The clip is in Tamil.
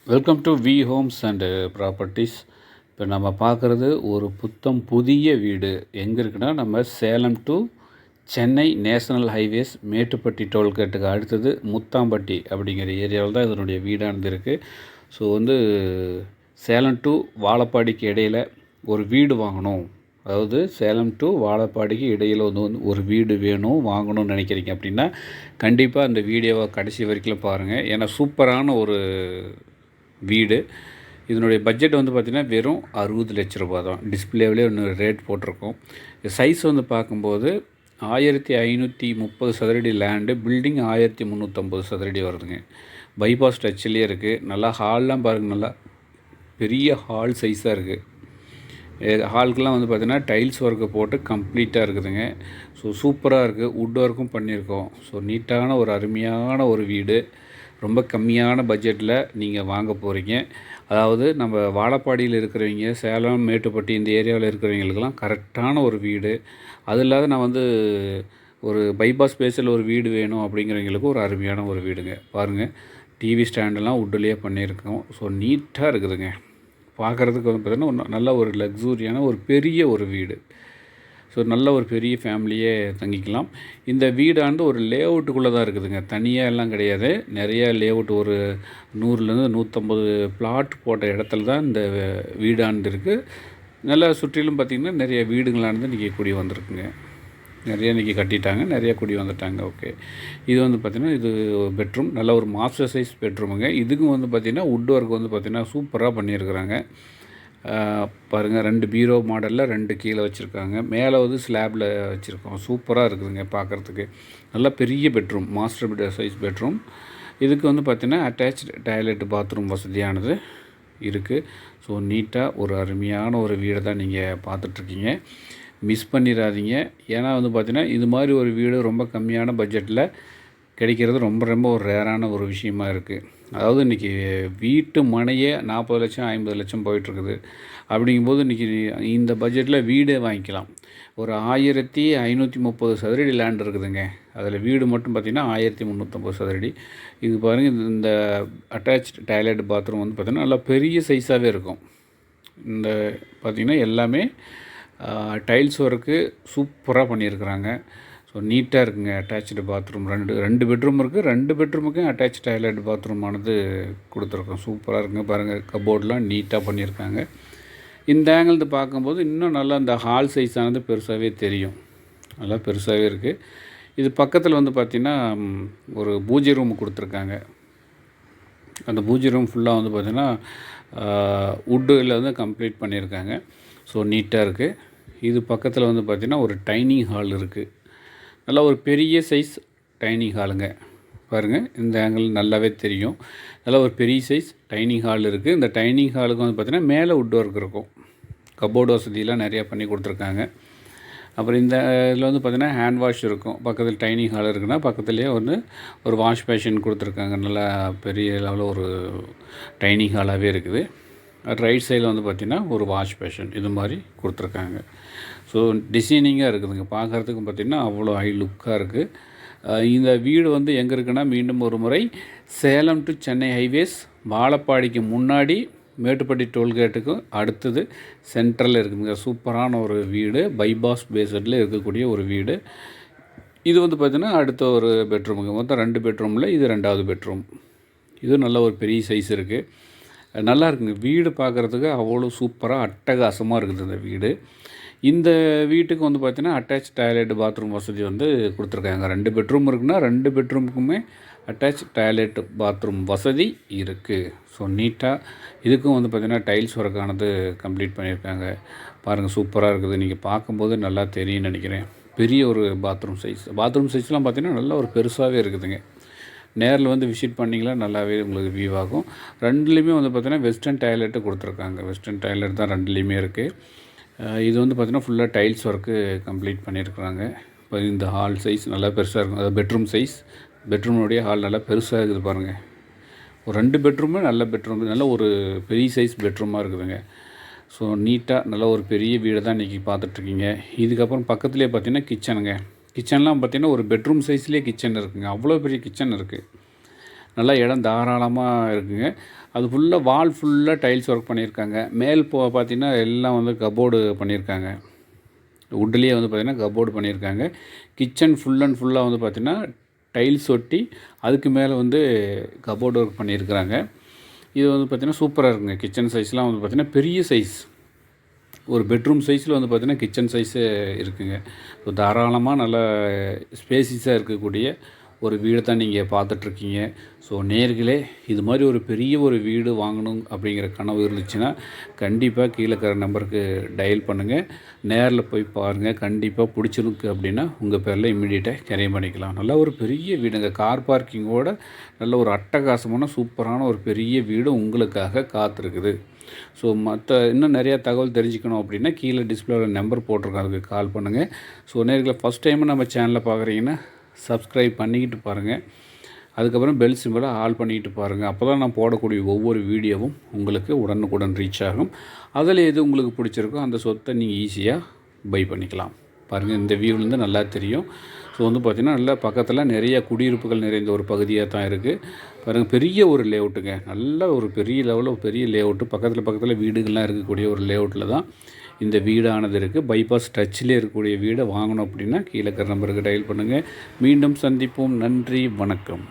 Welcome to V homes and properties. இப்போ நம்ம பார்க்குறது ஒரு புதிய வீடு எங்கே இருக்குன்னா, நம்ம Salem to Chennai national highways Mettuppatti டோல்கேட்டுக்கு அடுத்தது முத்தாம்பட்டி அப்படிங்கிற ஏரியாவில் தான் இதனுடைய வீடானது இருக்குது. ஸோ சேலம் டு வாழப்பாடிக்கு இடையில் ஒரு வீடு வாங்கணும், அதாவது சேலம் டு வாழப்பாடிக்கு இடையில் ஒரு வீடு வேணும் வாங்கணும்னு நினைக்கிறீங்க அப்படின்னா கண்டிப்பாக அந்த வீடியோவை கடைசி வரைக்கும் பாருங்கள். ஏன்னா சூப்பரான ஒரு வீடு. இதனுடைய பட்ஜெட் பார்த்திங்கன்னா வெறும் 60 லட்ச ரூபா தான். டிஸ்பிளேவிலே ஒன்று ரேட் போட்டிருக்கோம். சைஸ் பார்க்கும்போது 1530 சதுரடி லேண்டு, பில்டிங் 1350 சதுரடி வருதுங்க. பைபாஸ் டச்சிலே இருக்குது. நல்லா ஹால்லாம் பாருங்கள், நல்லா பெரிய ஹால் சைஸாக இருக்குது. ஹாலுக்கெலாம் பார்த்திங்கன்னா டைல்ஸ் ஒர்க்கு போட்டு கம்ப்ளீட்டாக இருக்குதுங்க. ஸோ சூப்பராக இருக்குது. வுட் ஒர்க்கும் பண்ணியிருக்கோம். ஸோ நீட்டான ஒரு அருமையான ஒரு வீடு. ரொம்ப கம்மியான பட்ஜெட்டில் நீங்கள் வாங்க போகிறீங்க. அதாவது நம்ம வாழப்பாடியில் இருக்கிறவங்க, சேலம் மேட்டுப்பட்டி இந்த ஏரியாவில் இருக்கிறவங்களுக்கெல்லாம் கரெக்டான ஒரு வீடு. அது இல்லாத நான் ஒரு பைபாஸ் ஸ்பேஸில் ஒரு வீடு வேணும் அப்படிங்கிறவங்களுக்கு ஒரு அருமையான ஒரு வீடுங்க. பாருங்கள், டிவி ஸ்டாண்டெல்லாம் வுட்லேயே பண்ணியிருக்கோம். ஸோ நீட்டாக இருக்குதுங்க. பார்க்குறதுக்கு பார்த்திங்கன்னா நல்ல ஒரு லக்ஸூரியான ஒரு பெரிய ஒரு வீடு. ஸோ நல்ல ஒரு பெரிய ஃபேமிலியே தங்கிக்கலாம். இந்த வீடாண்டு ஒரு லேஅவுட்டுக்குள்ளே தான் இருக்குதுங்க, தனியாக எல்லாம் கிடையாது. நிறைய லேஅவுட், ஒரு 100லேருந்து 150 பிளாட் போட்ட இடத்துல தான் இந்த வீடாண்டு இருக்குது. நல்லா சுற்றிலும் பார்த்திங்கன்னா நிறைய வீடுங்களானது இன்றைக்கி குடி வந்திருக்குங்க. நிறைய இன்றைக்கி கட்டிட்டாங்க, நிறைய குடி வந்துட்டாங்க. ஓகே, இது பார்த்திங்கன்னா இது பெட்ரூம், நல்ல ஒரு மாஸ்டர் சைஸ் பெட்ரூமுங்க. இதுக்கும் பார்த்திங்கன்னா வுட் ஒர்க் பார்த்திங்கன்னா சூப்பராக பண்ணியிருக்கிறாங்க. பாருங்கள், 2 பீரோ மாடலில் 2 கீழே வச்சுருக்காங்க. மேலே ஸ்லாபில் வச்சுருக்கோம். சூப்பராக இருக்குதுங்க பார்க்குறதுக்கு. நல்லா பெரிய பெட்ரூம், மாஸ்டர் சைஸ் பெட்ரூம். இதுக்கு பார்த்திங்கன்னா அட்டாச்டு டாய்லெட் பாத்ரூம் வசதியானது இருக்குது. ஸோ நீட்டாக ஒரு அருமையான ஒரு வீடை தான் நீங்கள் பார்த்துட்ருக்கீங்க. மிஸ் பண்ணிடாதீங்க. ஏன்னா பார்த்திங்கன்னா இது மாதிரி ஒரு வீடு ரொம்ப கம்மியான பட்ஜெட்டில் கிடைக்கிறது ரொம்ப ரொம்ப ஒரு ரேரான ஒரு விஷயமா இருக்குது. அதாவது இன்றைக்கி வீட்டு மனையே 40 லட்சம் 50 லட்சம் போயிட்டுருக்குது. அப்படிங்கும்போது இன்றைக்கி இந்த பட்ஜெட்டில் வீடே வாங்கிக்கலாம். ஒரு 1530 சதுரடி லேண்ட் இருக்குதுங்க. அதில் வீடு மட்டும் பார்த்திங்கன்னா 1350 சதுரடி. இது பாருங்கள், இந்த அட்டாச்டு டாய்லெட் பாத்ரூம் பார்த்திங்கன்னா நல்லா பெரிய சைஸாகவே இருக்கும். இந்த பார்த்திங்கன்னா எல்லாமே டைல்ஸ் ஒர்க்கு சூப்பராக பண்ணியிருக்கிறாங்க. ஸோ நீட்டாக இருக்குங்க. அட்டாச்சு பாத்ரூம், ரெண்டு பெட்ரூம் இருக்குது. 2 பெட்ரூமுக்கும் அட்டாச் டாய்லெட் பாத்ரூமானது கொடுத்துருக்கோம். சூப்பராக இருக்குங்க. பாருங்கள், கபோர்டெலாம் நீட்டாக பண்ணியிருக்காங்க. இந்த ஆங்கிள் பார்க்கும்போது இன்னும் நல்லா இந்த ஹால் சைஸானது பெருசாகவே தெரியும். நல்லா பெருசாகவே இருக்குது. இது பக்கத்தில் பார்த்திங்கன்னா ஒரு பூஜை ரூம் கொடுத்துருக்காங்க. அந்த பூஜை ரூம் ஃபுல்லாக பார்த்திங்கன்னா வுட்டில் கம்ப்ளீட் பண்ணியிருக்காங்க. ஸோ நீட்டாக இருக்குது. இது பக்கத்தில் பார்த்திங்கன்னா ஒரு டைனிங் ஹால் இருக்குது. நல்லா ஒரு பெரிய சைஸ் டைனிங் ஹாலுங்க. பாருங்கள், இந்த ஆங்கிள் நல்லாவே தெரியும். நல்லா ஒரு பெரிய சைஸ் டைனிங் ஹால் இருக்குது. இந்த டைனிங் ஹாலுக்கு பார்த்திங்கன்னா மேலே வுட் ஒர்க் இருக்கும். கபோர்டு வசதியெலாம் நிறையா பண்ணி கொடுத்துருக்காங்க. அப்புறம் இந்த இதில் பார்த்திங்கன்னா ஹேண்ட் வாஷ் இருக்கும். பக்கத்தில் டைனிங் ஹால் இருக்குன்னா பக்கத்துலேயே ஒரு வாஷ் பேஷன் கொடுத்துருக்காங்க. நல்லா பெரிய லெவலில் ஒரு டைனிங் ஹாலாகவே இருக்குது. ரைட் சைடில் பார்த்திங்கன்னா ஒரு வாஷ் பேஷன் இது மாதிரி கொடுத்துருக்காங்க. ஸோ டிசைனிங்காக இருக்குதுங்க. பார்க்குறதுக்கு பார்த்திங்கன்னா அவ்வளோ ஹை லுக்காக இருக்குது. இந்த வீடு எங்கே இருக்குன்னா, மீண்டும் ஒரு முறை சேலம் டு சென்னை ஹைவேஸ் வாழப்பாடிக்கு முன்னாடி மேட்டுப்பட்டி டோல்கேட்டுக்கும் அடுத்தது சென்ட்ரலில் இருக்குதுங்க. சூப்பரான ஒரு வீடு, பைபாஸ் பேஸில் இருக்கக்கூடிய ஒரு வீடு. இது பார்த்திங்கன்னா அடுத்த ஒரு பெட்ரூமுங்க. மொத்தம் 2 பெட்ரூமில் இது 2வது பெட்ரூம். இது நல்ல ஒரு பெரிய சைஸ் இருக்குது. நல்லா இருக்குங்க. வீடு பார்க்குறதுக்கு அவ்வளோ சூப்பராக அட்டகாசமாக இருக்குது இந்த வீடு. இந்த வீட்டுக்கு பார்த்திங்கன்னா அட்டாச் டாய்லெட் பாத்ரூம் வசதி கொடுத்துருக்காங்க. 2 பெட்ரூம் இருக்குன்னா 2 பெட்ரூமுக்குமே அட்டாச் டாய்லெட் பாத்ரூம் வசதி இருக்குது. ஸோ நீட்டாக இதுக்கும் பார்த்திங்கன்னா டைல்ஸ் ஒர்க்கானது கம்ப்ளீட் பண்ணியிருக்காங்க. பாருங்கள், சூப்பராக இருக்குது. நீங்கள் பார்க்கும்போது நல்லா தெரியும்னு நினைக்கிறேன். பெரிய ஒரு பாத்ரூம் சைஸ்லாம் பார்த்திங்கன்னா நல்லா ஒரு பெருசாகவே இருக்குதுங்க. நேரில் விசிட் பண்ணிங்களா நல்லாவே உங்களுக்கு வியூ ஆகும். 2லேயுமே பார்த்திங்கன்னா வெஸ்டர்ன் டாய்லெட்டு கொடுத்துருக்காங்க. வெஸ்டர்ன் டாய்லெட் தான் 2லேயுமே இருக்குது. இது பார்த்திங்கன்னா ஃபுல்லாக டைல்ஸ் ஒர்க்கு கம்ப்ளீட் பண்ணியிருக்கிறாங்க. இப்போ இந்த ஹால் சைஸ் நல்லா பெருசாக இருக்கும். அதாவது பெட்ரூம் சைஸ், பெட்ரூமுடைய ஹால் நல்லா பெருசாக இருக்குது பாருங்கள். ஒரு 2 பெட்ரூமே நல்ல பெட்ரூம், நல்ல ஒரு பெரிய சைஸ் பெட்ரூமாக இருக்குதுங்க. ஸோ நீட்டாக நல்ல ஒரு பெரிய வீடு தான் இன்றைக்கி பார்த்துட்ருக்கீங்க. இதுக்கப்புறம் பக்கத்துலேயே பார்த்திங்கன்னா கிச்சனுங்க. கிச்சன்லாம் பார்த்திங்கன்னா ஒரு பெட்ரூம் சைஸ்லேயே கிச்சன் இருக்குதுங்க. அவ்வளோ பெரிய கிச்சன் இருக்குது. நல்லா இடம் தாராளமாக இருக்குங்க. அது ஃபுல்லாக வால் ஃபுல்லாக டைல்ஸ் ஒர்க் பண்ணியிருக்காங்க. மேல் பார்த்திங்கன்னா எல்லாம் வந்து கபோர்டு பண்ணியிருக்காங்க. வுட்லேயே வந்து பார்த்திங்கன்னா கபோர்டு பண்ணியிருக்காங்க. கிச்சன் ஃபுல் அண்ட் ஃபுல்லாக வந்து பார்த்திங்கன்னா டைல்ஸ் ஒட்டி அதுக்கு மேலே வந்து கபோர்டு ஒர்க் பண்ணியிருக்கிறாங்க. இது வந்து பார்த்திங்கன்னா சூப்பராக இருக்குங்க. கிச்சன் சைஸ்லாம் வந்து பார்த்திங்கன்னா பெரிய சைஸ், ஒரு பெட்ரூம் சைஸில் வந்து பார்த்திங்கன்னா கிச்சன் சைஸு இருக்குங்க. ஸோ தாராளமாக நல்ல ஸ்பேசிஸாக இருக்கக்கூடிய ஒரு வீடு தான் நீங்கள் பார்த்துட்ருக்கீங்க. ஸோ நேர்களே, இது மாதிரி ஒரு பெரிய ஒரு வீடு வாங்கணும் அப்படிங்கிற கனவு இருந்துச்சுன்னா கண்டிப்பாக கீழே இருக்கிற நம்பருக்கு டயல் பண்ணுங்கள். நேரில் போய் பாருங்கள். கண்டிப்பாக பிடிச்சிருக்கு அப்படின்னா உங்கள் பேரில் இம்மிடியேட்டாக கிரையம் பண்ணிக்கலாம். நல்லா ஒரு பெரிய வீடுங்க, கார் பார்க்கிங்கோட நல்ல ஒரு அட்டகாசமான சூப்பரான ஒரு பெரிய வீடு உங்களுக்காக காத்திருக்குது. ஸோ இன்னும் நிறையா தகவல் தெரிஞ்சுக்கணும் அப்படின்னா கீழே டிஸ்பிளேவில் நம்பர் போட்டிருக்கோம், அதுக்கு கால் பண்ணுங்கள். ஸோ நேர்களை ஃபஸ்ட் டைம் நம்ம சேனலில் பார்க்குறீங்கன்னா சப்ஸ்கிரைப் பண்ணிக்கிட்டு பாருங்கள். அதுக்கப்புறம் பெல் சிம்பிளை ஆல் பண்ணிக்கிட்டு பாருங்கள். அப்போ தான் நான் போடக்கூடிய ஒவ்வொரு வீடியோவும் உங்களுக்கு உடனுக்குடன் ரீச் ஆகும். அதில் எது உங்களுக்கு பிடிச்சிருக்கோ அந்த சொத்தை நீங்கள் ஈஸியாக பை பண்ணிக்கலாம். பாருங்கள், இந்த வியூவிலேருந்து நல்லா தெரியும். ஸோ வந்து பார்த்திங்கன்னா நல்லா பக்கத்தில் நிறைய குடியிருப்புகள் நிறைந்த ஒரு பகுதியாக தான் இருக்குது. பாருங்கள், பெரிய ஒரு லேஅவுட்டுங்க, நல்ல ஒரு பெரிய லெவலில் பெரிய லேஅவுட்டு, பக்கத்தில் வீடுகள்லாம் இருக்கக்கூடிய ஒரு லேஅவுட்டில் தான் இந்த வீடானது இருக்குது. பைபாஸ் டச்சிலே இருக்கக்கூடிய வீடை வாங்கணும் அப்படின்னா கீழே இருக்கிற நம்பருக்கு டயல் பண்ணுங்கள். மீண்டும் சந்திப்போம். நன்றி, வணக்கம்.